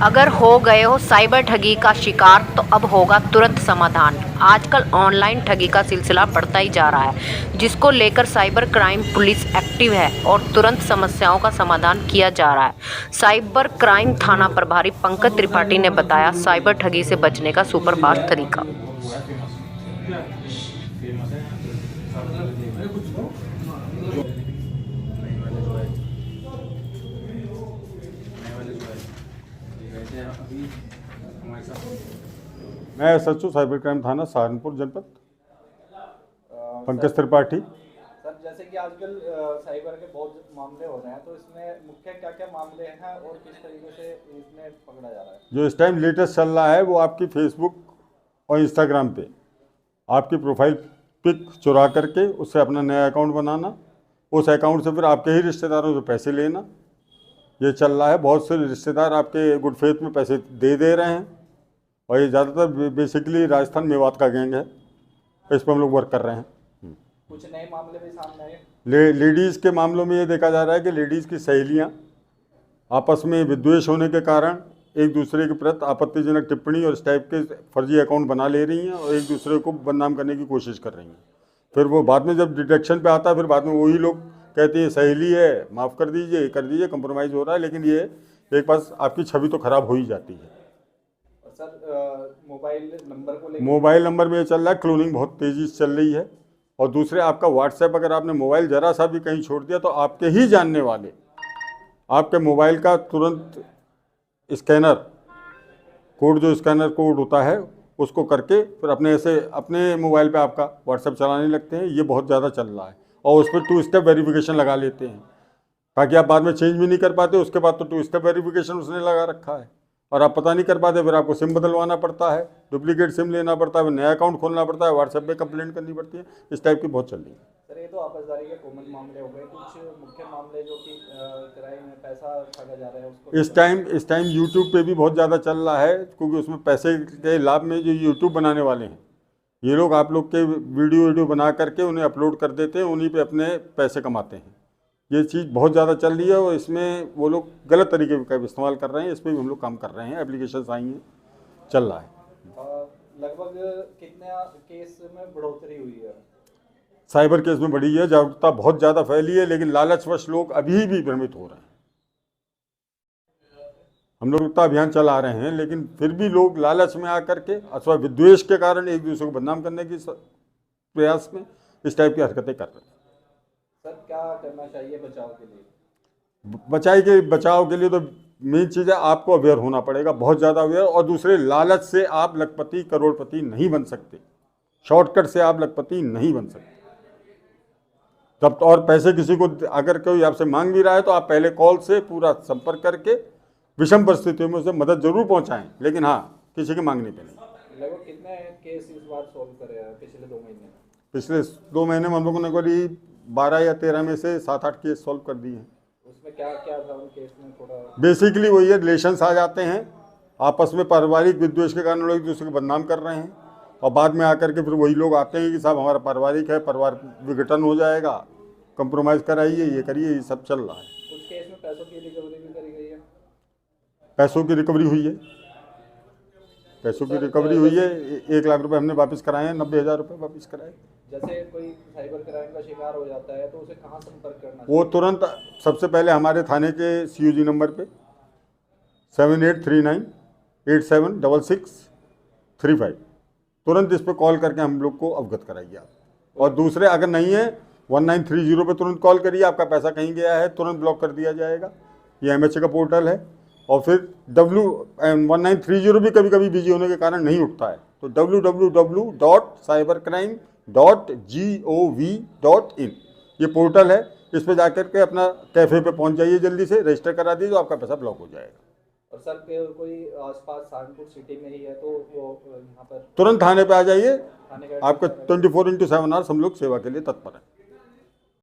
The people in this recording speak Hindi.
अगर हो गए हो साइबर ठगी का शिकार तो अब होगा तुरंत समाधान। आजकल ऑनलाइन ठगी का सिलसिला बढ़ता ही जा रहा है, जिसको लेकर साइबर क्राइम पुलिस एक्टिव है और तुरंत समस्याओं का समाधान किया जा रहा है। साइबर क्राइम थाना प्रभारी पंकज त्रिपाठी ने बताया साइबर ठगी से बचने का सुपरफास्ट तरीका। मैं एसएचओ साइबर क्राइम थाना सहारनपुर जनपद पंकज त्रिपाठी। सर, जैसे कि आजकल साइबर के बहुत मामले हो रहे हैं, तो इसमें मुख्य क्या क्या मामले हैं और किस तरीके से इसमें पकड़ा जा रहा है? जो इस टाइम लेटेस्ट चल रहा है वो आपकी फेसबुक और इंस्टाग्राम पे आपकी प्रोफाइल पिक चुरा करके उससे अपना नया अकाउंट बनाना, उस अकाउंट से फिर आपके ही रिश्तेदारों से पैसे लेना, ये चल रहा है। बहुत से रिश्तेदार आपके गुड फेथ में पैसे दे रहे हैं और ये ज़्यादातर बेसिकली राजस्थान मेवात का गैंग है। इस पर हम लोग वर्क कर रहे हैं। कुछ नए मामले भी सामने आए। लेडीज़ के मामलों में ये देखा जा रहा है कि लेडीज़ की सहेलियाँ आपस में विद्वेष होने के कारण एक दूसरे के प्रति आपत्तिजनक टिप्पणी और इस टाइप के फर्जी अकाउंट बना ले रही हैं और एक दूसरे को बदनाम करने की कोशिश कर रही हैं। फिर वो बाद में जब डिटेक्शन पे आता है फिर बाद में वही लोग कहते हैं सहेली है, माफ़ कर दीजिए, कर दीजिए, कंप्रोमाइज़ हो रहा है, लेकिन ये एक पास आपकी छवि तो खराब हो ही जाती है। सर, मोबाइल नंबर में ये चल रहा है, क्लोनिंग बहुत तेज़ी से चल रही है। और दूसरे आपका व्हाट्सएप, अगर आपने मोबाइल ज़रा सा भी कहीं छोड़ दिया तो आपके ही जानने वाले आपके मोबाइल का तुरंत स्कैनर कोड, जो स्कैनर कोड होता है उसको करके फिर अपने मोबाइल पे आपका व्हाट्सएप चलाने लगते हैं। ये बहुत ज़्यादा चल रहा है और उस पर 2 स्टेप वेरिफिकेशन लगा लेते हैं ताकि आप बाद में चेंज भी नहीं कर पाते। उसके बाद तो 2 स्टेप वेरिफिकेशन उसने लगा रखा है और आप पता नहीं कर पाते, फिर आपको सिम बदलवाना पड़ता है, डुप्लीकेट सिम लेना पड़ता है, फिर नया अकाउंट खोलना पड़ता है, व्हाट्सएप पे कंप्लेंट करनी पड़ती है। इस टाइप की बहुत चल रही है। सर, ये तो आपसदारी के कॉमन मामले हो गए। कुछ मुख्य मामले जो कि क्राइम में पैसा ठगा जा रहा है उसको इस टाइम यूट्यूब पे भी बहुत ज़्यादा चल रहा है, क्योंकि उसमें पैसे के लाभ में जो यूट्यूब बनाने वाले हैं ये लोग आप लोग के वीडियो बना करके उन्हें अपलोड कर देते हैं, उन्हीं पे अपने पैसे कमाते हैं। ये चीज़ बहुत ज़्यादा चल रही है और इसमें वो लोग गलत तरीके का इस्तेमाल कर रहे हैं। इस पर भी हम लोग काम कर रहे हैं, एप्लीकेशंस आई हैं, चल रहा है। लगभग कितने केस में बढ़ोतरी हुई है? साइबर केस में बढ़ी है, जागरूकता बहुत ज़्यादा फैली है, लेकिन लालचवश लोग अभी भी भ्रमित हो रहे हैं। हम लोग जागरूकता अभियान चला रहे हैं, लेकिन फिर भी लोग लालच में आकर के अथवा विद्वेष के कारण एक दूसरे को बदनाम करने की प्रयास में इस टाइप की हरकतें कर रहे हैं। सर, क्या करना चाहिए बचाव के लिए? बचाव के लिए तो मेन चीज़ है आपको अवेयर होना पड़ेगा, बहुत ज़्यादा अवेयर। और दूसरे, लालच से आप लखपति करोड़पति नहीं बन सकते, शॉर्टकट से आप लखपति नहीं बन सकते। तब तो, और पैसे किसी को अगर कोई आपसे मांग भी रहा है तो आप पहले कॉल से पूरा संपर्क करके विषम परिस्थितियों में उसे मदद जरूर पहुंचाएं, लेकिन हाँ, किसी के मांगने पे नहीं। लगभग कितने केस इस बार सॉल्व करे हैं पिछले 2 महीने में? पिछले 2 महीने में हम लोगों ने करीब 12 या 13 में से 7-8 केस सॉल्व कर दिए हैं। उसमें क्या क्या था उन केस में? थोड़ा बेसिकली वही है, रिलेशंस आ जाते हैं आपस में, पारिवारिक विद्वेष के कारण लोग एक दूसरे को बदनाम कर रहे हैं और बाद में आकर के फिर वही लोग आते हैं कि साहब हमारा पारिवारिक है, परिवार विघटन हो जाएगा, कंप्रोमाइज़ कराइए, ये करिए, ये सब चल रहा है। कुछ केस में पैसों की रिकवरी भी करी गई है। पैसों की रिकवरी हुई है, पैसों की रिकवरी हुई है। 1 लाख रुपए हमने वापस कराए हैं, 90,000 रुपये वापस कराए। जैसे कोई साइबर क्राइम का शिकार हो जाता है तो उसे कहाँ संपर्क करना वो तुरंत सबसे पहले हमारे थाने के COG नंबर पे 7839876635 तुरंत इस पर कॉल करके हम लोग को अवगत कराइए आप। और दूसरे, अगर नहीं है 1930 पे तुरंत कॉल करिए, आपका पैसा कहीं गया है तुरंत ब्लॉक कर दिया जाएगा। ये MHA का पोर्टल है। और फिर 1930 भी कभी कभी बिजी होने के कारण नहीं उठता है, तो www.cybercrime.gov.in ये पोर्टल है। इस पे जाकर के अपना कैफ़े पे पहुंच जाइए, जल्दी से रजिस्टर करा दीजिए, तो आपका पैसा ब्लॉक हो जाएगा। और सर, कोई आसपास सहारनपुर सिटी में ही है तो वो यहाँ पर तुरंत थाने पे आ जाइए, थाने का आपका 24x7 आवर्स हम लोग सेवा के लिए तत्पर हैं।